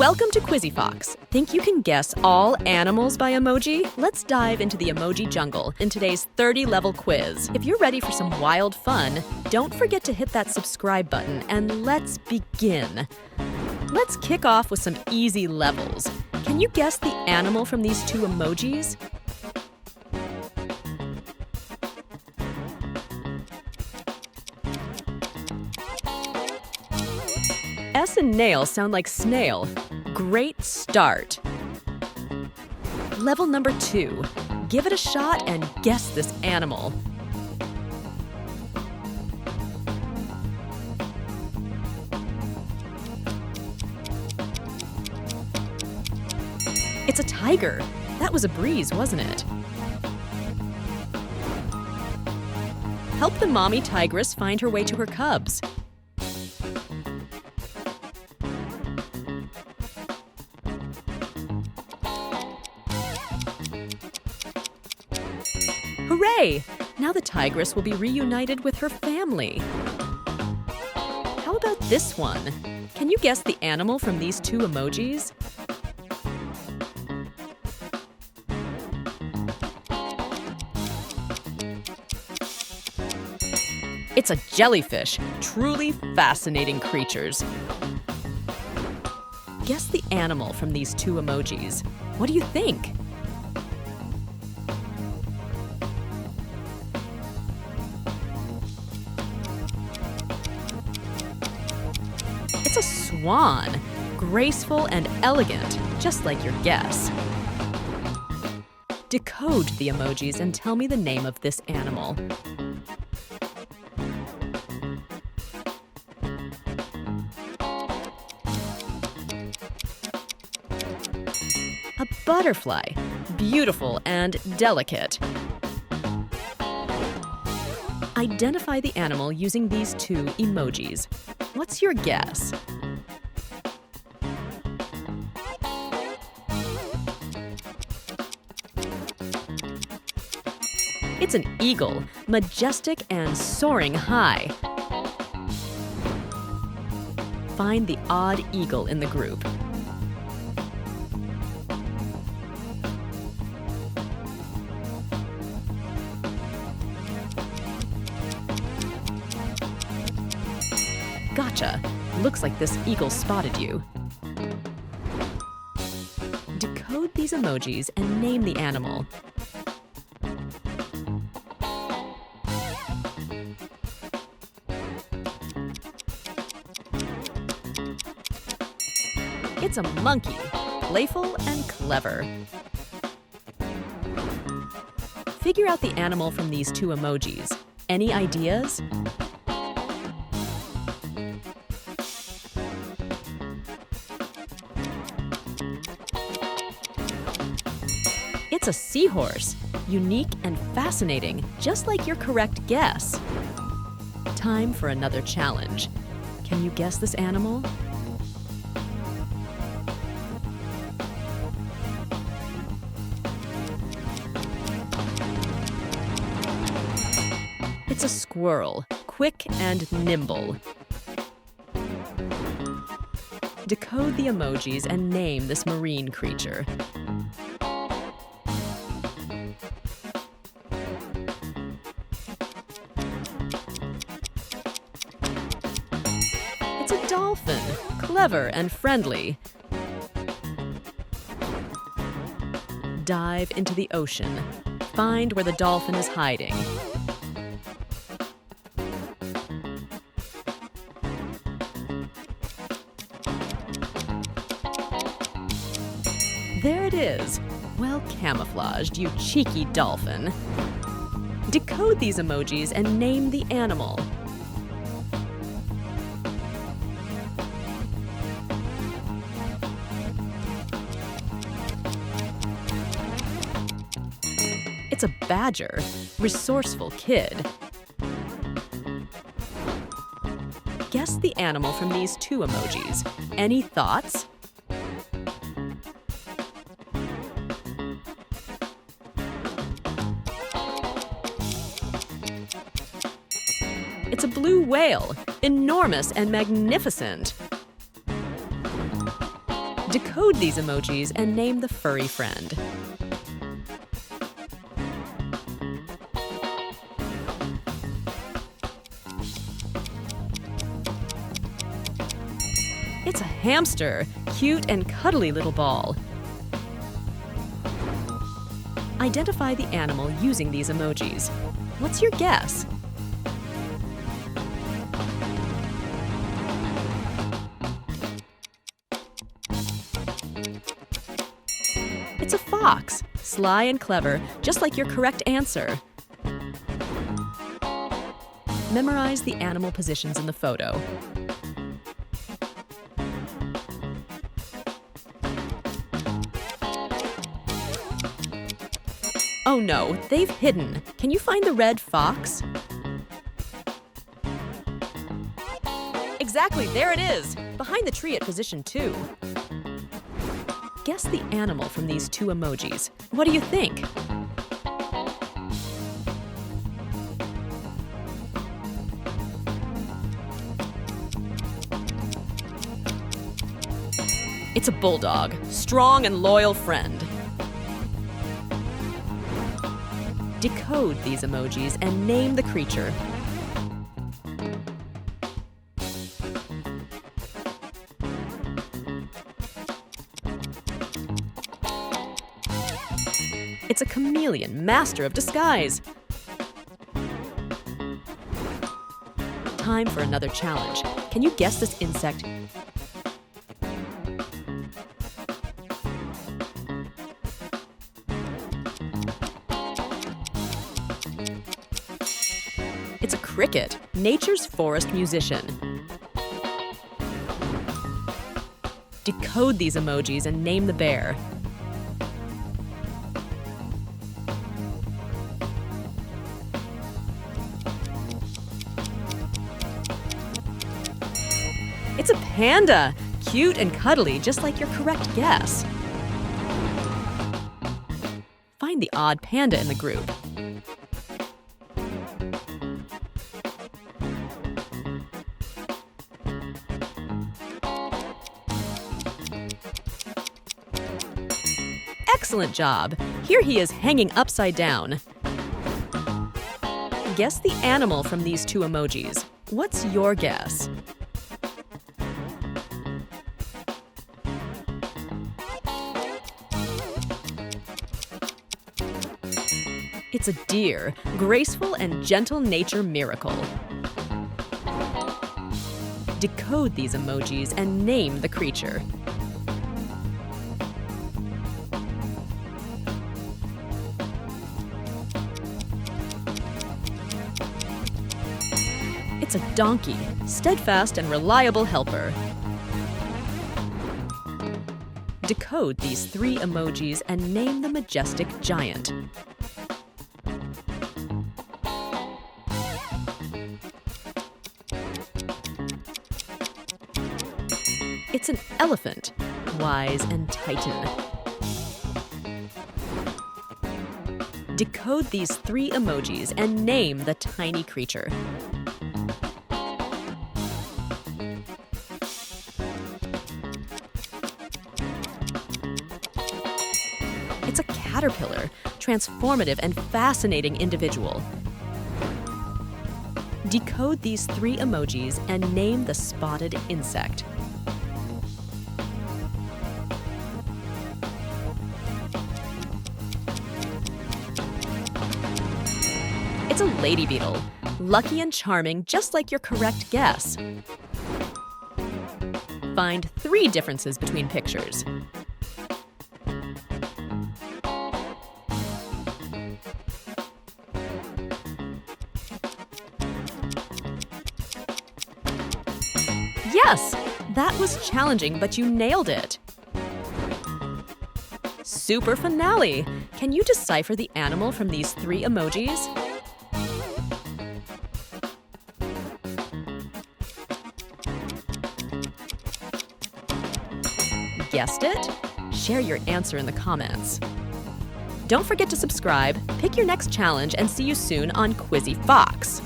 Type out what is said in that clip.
Welcome to Quizzy Fox. Think you can guess all animals by emoji? Let's dive into the emoji jungle in today's 30-level quiz. If you're ready for some wild fun, don't forget to hit that subscribe button and let's begin. Let's kick off with some easy levels. Can you guess the animal from these two emojis? S and nail sound like snail. Great start. Level number 2. Give it a shot and guess this animal. It's a tiger. That was a breeze, wasn't it? Help the mommy tigress find her way to her cubs. Hooray! Now the tigress will be reunited with her family. How about this one? Can you guess the animal from these two emojis? It's a jellyfish. Truly fascinating creatures. Guess the animal from these two emojis. What do you think? It's a swan. Graceful and elegant, just like your guess. Decode the emojis and tell me the name of this animal. A butterfly. Beautiful and delicate. Identify the animal using these two emojis. What's your guess? It's an eagle, majestic and soaring high. Find the odd eagle in the group. Gotcha. Looks like this eagle spotted you. Decode these emojis and name the animal. It's a monkey, playful and clever. Figure out the animal from these two emojis. Any ideas? It's a seahorse, unique and fascinating, just like your correct guess. Time for another challenge. Can you guess this animal? It's a squirrel, quick and nimble. Decode the emojis and name this marine creature. It's a dolphin, clever and friendly. Dive into the ocean. Find where the dolphin is hiding. There it is. Well camouflaged, you cheeky dolphin. Decode these emojis and name the animal. It's a badger, resourceful kid. Guess the animal from these two emojis. Any thoughts? It's a blue whale, enormous and magnificent. Decode these emojis and name the furry friend. It's a hamster, cute and cuddly little ball. Identify the animal using these emojis. What's your guess? It's a fox, sly and clever, just like your correct answer. Memorize the animal positions in the photo. Oh no, they've hidden. Can you find the red fox? Exactly, there it is! Behind the tree at position 2. Guess the animal from these 2 emojis. What do you think? It's a bulldog, strong and loyal friend. Decode these emojis and name the creature. It's a chameleon, master of disguise. Time for another challenge. Can you guess this insect? It's a cricket, nature's forest musician. Decode these emojis and name the bear. It's a panda, cute and cuddly, just like your correct guess. Find the odd panda in the group. Excellent job! Here he is hanging upside down. Guess the animal from these 2 emojis. What's your guess? It's a deer, graceful and gentle nature miracle. Decode these emojis and name the creature. It's a donkey, steadfast and reliable helper. Decode these 3 emojis and name the majestic giant. It's an elephant, wise and titan. Decode these 3 emojis and name the tiny creature. It's a caterpillar, transformative and fascinating individual. Decode these 3 emojis and name the spotted insect. It's a lady beetle, lucky and charming, just like your correct guess. Find 3 differences between pictures. Yes! That was challenging, but you nailed it. Super finale! Can you decipher the animal from these 3 emojis? Guessed it? Share your answer in the comments. Don't forget to subscribe, pick your next challenge, and see you soon on Quizzy Fox.